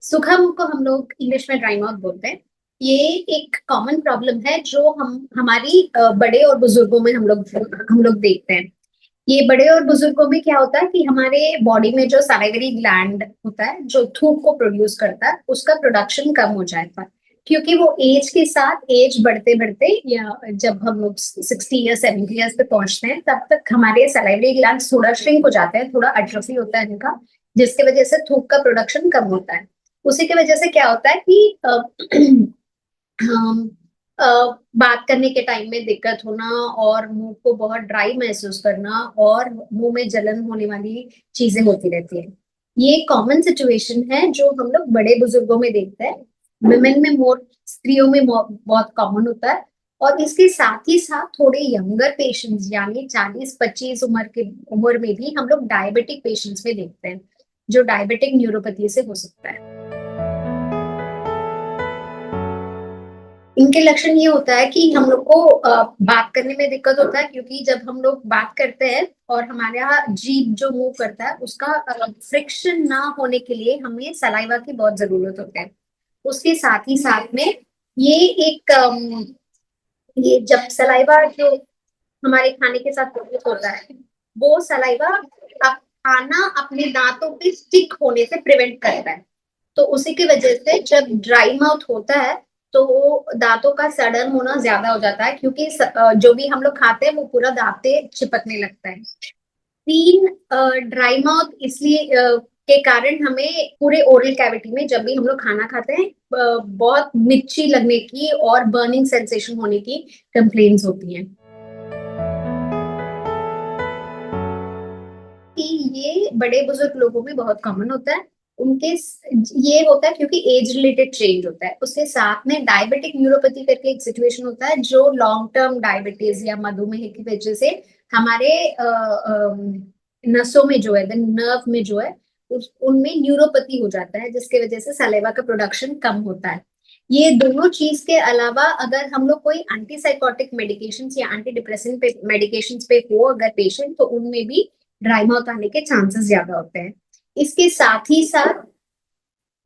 सूखा मुंह को हम लोग इंग्लिश में ड्राई माउथ बोलते हैं। ये एक कॉमन प्रॉब्लम है जो हम हमारी बड़े और बुजुर्गों में हम लोग देखते हैं। ये बड़े और बुजुर्गों में क्या होता है कि हमारे बॉडी में जो सलाइवरी ग्लैंड होता है जो थूक को प्रोड्यूस करता है उसका प्रोडक्शन कम हो जाता है। क्योंकि वो एज के साथ एज बढ़ते बढ़ते या जब हम लोग 60 या 70 ईयर्स पे पहुंचते हैं तब तक हमारे सलाइवरी ग्लैंड थोड़ा श्रिंक हो जाते हैं, थोड़ा अट्रोफी होता है इनका, जिसकी वजह से थूक का प्रोडक्शन कम होता है। उसी की वजह से क्या होता है कि हम अ, बात करने के टाइम में दिक्कत होना और मुंह को बहुत ड्राई महसूस करना और मुंह में जलन होने वाली चीजें होती रहती है। ये कॉमन सिचुएशन है जो हम लोग बड़े बुजुर्गों में देखते हैं। विमेन में मोर, स्त्रियों में बहुत कॉमन होता है। और इसके साथ ही साथ थोड़े यंगर पेशेंट्स यानी 40-25 उम्र में भी हम लोग डायबिटिक पेशेंट्स में देखते हैं, जो डायबिटिक न्यूरोपैथी से हो सकता है। इनके लक्षण ये होता है कि हम लोग को बात करने में दिक्कत होता है, क्योंकि जब हम लोग बात करते हैं और हमारे यहाँ जीभ जो मूव करता है उसका फ्रिक्शन ना होने के लिए हमें सलाइवा की बहुत जरूरत होती है। उसके साथ ही साथ में ये एक ये जब सलाइवा जो हमारे खाने के साथ प्रोड्यूस होता है वो सलाइवा खाना अपने दांतों पे स्टिक होने से प्रिवेंट करता है। तो उसी की वजह से जब ड्राई माउथ होता है तो वो दांतों का सड़न होना ज्यादा हो जाता है, क्योंकि जो भी हम लोग खाते हैं वो पूरा दांते चिपकने लगता है। तीन, ड्राई माउथ इसलिए के कारण हमें पूरे ओरल कैविटी में जब भी हम लोग खाना खाते हैं बहुत मिर्ची लगने की और बर्निंग सेंसेशन होने की कंप्लेन्स होती हैं। कि ये बड़े बुजुर्ग लोगों में बहुत कॉमन होता है। ये होता है क्योंकि एज रिलेटेड चेंज होता है। उसके साथ में डायबिटिक न्यूरोपैथी करके एक सिचुएशन होता है जो लॉन्ग टर्म डायबिटीज या मधुमेह की वजह से हमारे नसों में जो है, नर्व में जो है उनमें न्यूरोपैथी हो जाता है, जिसके वजह से सलेवा का प्रोडक्शन कम होता है। ये दोनों चीज के अलावा अगर हम लोग कोई एंटीसाइकोटिक मेडिकेशन या एंटी डिप्रेसेंट पे मेडिकेशन पे हो अगर पेशेंट, तो उनमें भी ड्राई माउथ आने के चांसेस ज्यादा होते हैं। इसके साथ ही साथ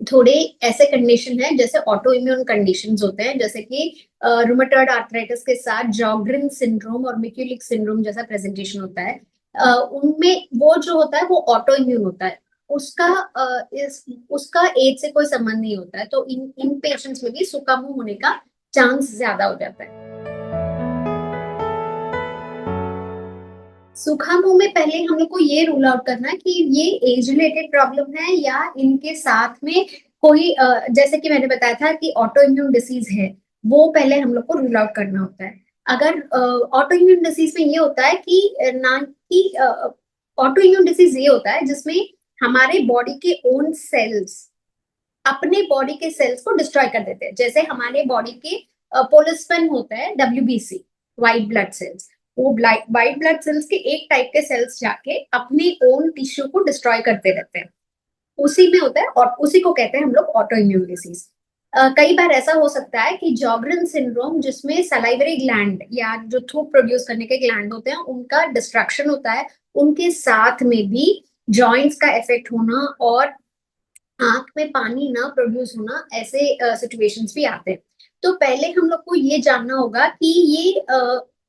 थोड़े ऐसे कंडीशन है जैसे ऑटो इम्यून कंडीशंस होते हैं, जैसे कि रुमेटॉइड आर्थराइटिस के साथ जॉगरिन सिंड्रोम और मिक्यूलिक सिंड्रोम जैसा प्रेजेंटेशन होता है। उनमें वो जो होता है वो ऑटो इम्यून होता है। उसका उसका एज से कोई संबंध नहीं होता है, तो इन पेशेंट्स में भी सूखा मुंह होने का चांस ज्यादा हो जाता है। सूखा मुंह में पहले हम लोग को ये रूल आउट करना है कि ये एज रिलेटेड प्रॉब्लम है या इनके साथ में कोई जैसे कि मैंने बताया था कि ऑटो इम्यून डिसीज है, वो पहले हम लोग को रूल आउट करना होता है। अगर ऑटो इम्यून डिसीज में ये होता है कि ना कि ऑटो इम्यून डिसीज ये होता है जिसमें हमारे बॉडी के ओन सेल्स अपने बॉडी के सेल्स को डिस्ट्रॉय कर देते हैं। जैसे हमारे बॉडी के पोलिस्पन होता है, WBC, व्हाइट ब्लड सेल्स। वो व्हाइट ब्लड सेल्स के एक टाइप के सेल्स जाके अपने ओन टिश्यू को डिस्ट्रॉय करते रहते हैं, उसी में होता है और उसी को कहते हैं हम लोग ऑटो इम्यून डिसीज। कई बार ऐसा हो सकता है कि जॉगरन सिंड्रोम जिसमें सलाइवरी ग्लैंड या जो थूक प्रोड्यूस करने के ग्लैंड होते हैं उनका डिस्ट्रक्शन होता है, उनके साथ में भी जॉइंट्स का इफेक्ट होना और आंख में पानी ना प्रोड्यूस होना, ऐसे सिचुएशंस भी आते हैं। तो पहले हम लोग को ये जानना होगा कि ये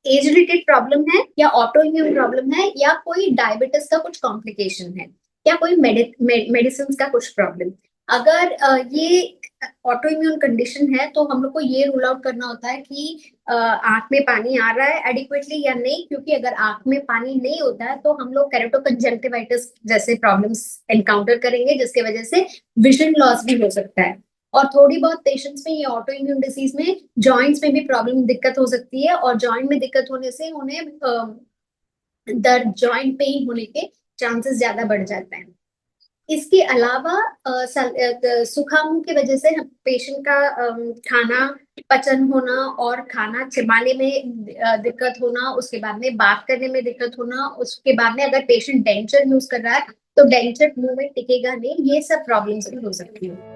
एज रिलेटेड प्रॉब्लम है या ऑटो इम्यून प्रॉब्लम है या कोई डायबिटीज का कुछ कॉम्प्लिकेशन है या कोई मेडिसिन का कुछ प्रॉब्लम। अगर ये ऑटो इम्यून कंडीशन है तो हम लोग को ये रूल आउट करना होता है कि आंख में पानी आ रहा है एडिक्वेटली या नहीं, क्योंकि अगर आंख में पानी नहीं होता है तो हम लोग केरेटोकंजक्टिवाइटिस जैसे प्रॉब्लम्स एनकाउंटर करेंगे, जिसके वजह से विजन लॉस भी हो सकता है। और थोड़ी बहुत पेशेंट्स में ये ऑटो इम्यून डिसीज में जॉइंट्स में भी प्रॉब्लम दिक्कत हो सकती है, और जॉइंट में दिक्कत होने से उन्हें दर्द, जॉइंट पेन होने के चांसेस ज्यादा बढ़ जाते हैं। इसके अलावा सूखा मुंह की वजह से पेशेंट का खाना पचन होना और खाना चिबाने में दिक्कत होना, उसके बाद में बात करने में दिक्कत होना, उसके बाद में अगर पेशेंट डेंचर यूज कर रहा है तो डेंचर मुंह में टिकेगा नहीं, ये सब प्रॉब्लम्स भी हो सकती है।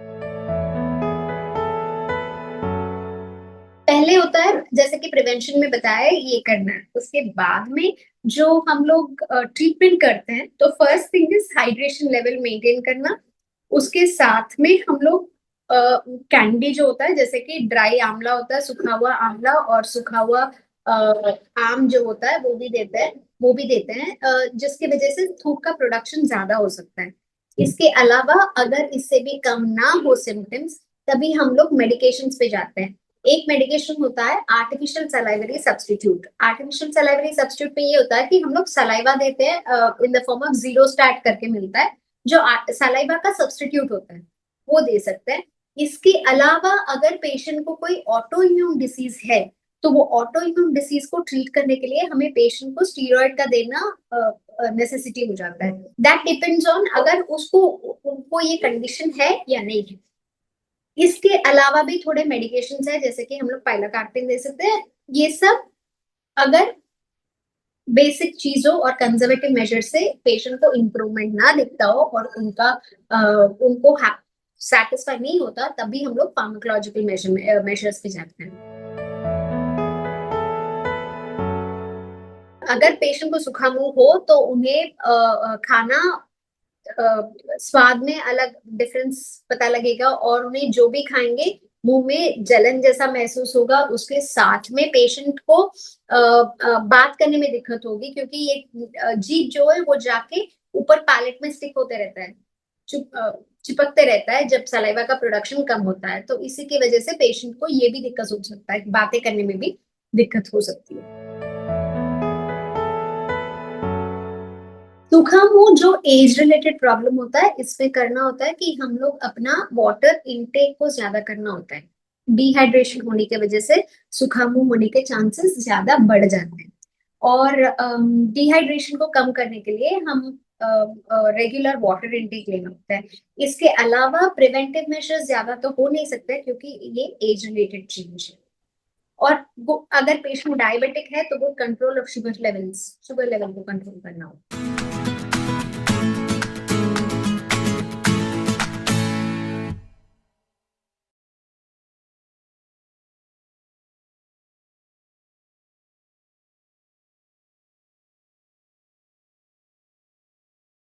पहले होता है जैसे कि प्रिवेंशन में बताया है ये करना है, उसके बाद में जो हम लोग ट्रीटमेंट करते हैं तो first thing is hydration level maintain करना। उसके साथ में हम लोग कैंडी जो होता है, जैसे कि ड्राई आंवला होता है, सूखा हुआ आंवला और सूखा हुआ आम जो होता है वो भी देते हैं, जिसकी वजह से थूक का प्रोडक्शन ज्यादा हो सकता है। इसके अलावा अगर इससे भी कम ना हो सिम्टम्स, तभी हम लोग मेडिकेशंस पे जाते हैं। एक मेडिकेशन होता है artificial salivary substitute. Artificial salivary substitute में ये होता है कि हम लोग सलाइवा देते हैं इन द फॉर्म ऑफ जीरोस्टैट करके मिलता है, जो सलाइवा का सब्स्टिट्यूट होता है, वो दे सकते हैं। इसके अलावा अगर पेशेंट को कोई ऑटो इम्यून डिसीज है, तो वो ऑटो इम्यून डिसीज को ट्रीट करने के लिए हमें पेशेंट को स्टीरॉयड का देना नेसेसिटी हो जाता है। दैट डिपेंड्स ऑन अगर उनको ये कंडीशन है या नहीं है। इसके अलावा भी थोड़े मेडिकेशंस है, जैसे कि हम लोग पाइलोकार्पिन दे सकते हैं। ये सब अगर बेसिक चीजों और कंजर्वेटिव मेजर से पेशेंट को इम्प्रूवमेंट ना दिखता हो और उनको सेटिस्फाई नहीं होता, तभी हम लोग फार्माकोलॉजिकल मेजर्स पे जाते हैं। अगर पेशेंट को सूखा मुंह हो तो उन्हें खाना स्वाद में अलग डिफरेंस पता लगेगा, और उन्हें जो भी खाएंगे मुंह में जलन जैसा महसूस होगा। उसके साथ में पेशेंट को बात करने में दिक्कत होगी, क्योंकि ये जीभ जो है वो जाके ऊपर पैलेट में स्टिक होते रहता है, चिपकते रहता है जब सलाइवा का प्रोडक्शन कम होता है। तो इसी की वजह से पेशेंट को ये भी दिक्कत हो सकता है, बातें करने में भी दिक्कत हो सकती है। सूखा मुंह जो एज रिलेटेड प्रॉब्लम होता है, इसमें करना होता है कि हम लोग अपना वाटर इनटेक को ज्यादा करना होता है। डिहाइड्रेशन होने की वजह से सूखा मुंह होने के चांसेस ज्यादा बढ़ जाते हैं। और डिहाइड्रेशन को कम करने के लिए हम रेगुलर वाटर इनटेक लेना होता है। इसके अलावा प्रिवेंटिव मेजर्स ज्यादा तो हो नहीं सकते, क्योंकि ये एज रिलेटेड चेंज है। और वो अगर पेशेंट डायबिटिक है तो वो कंट्रोल ऑफ शुगर लेवल को कंट्रोल करना होता है।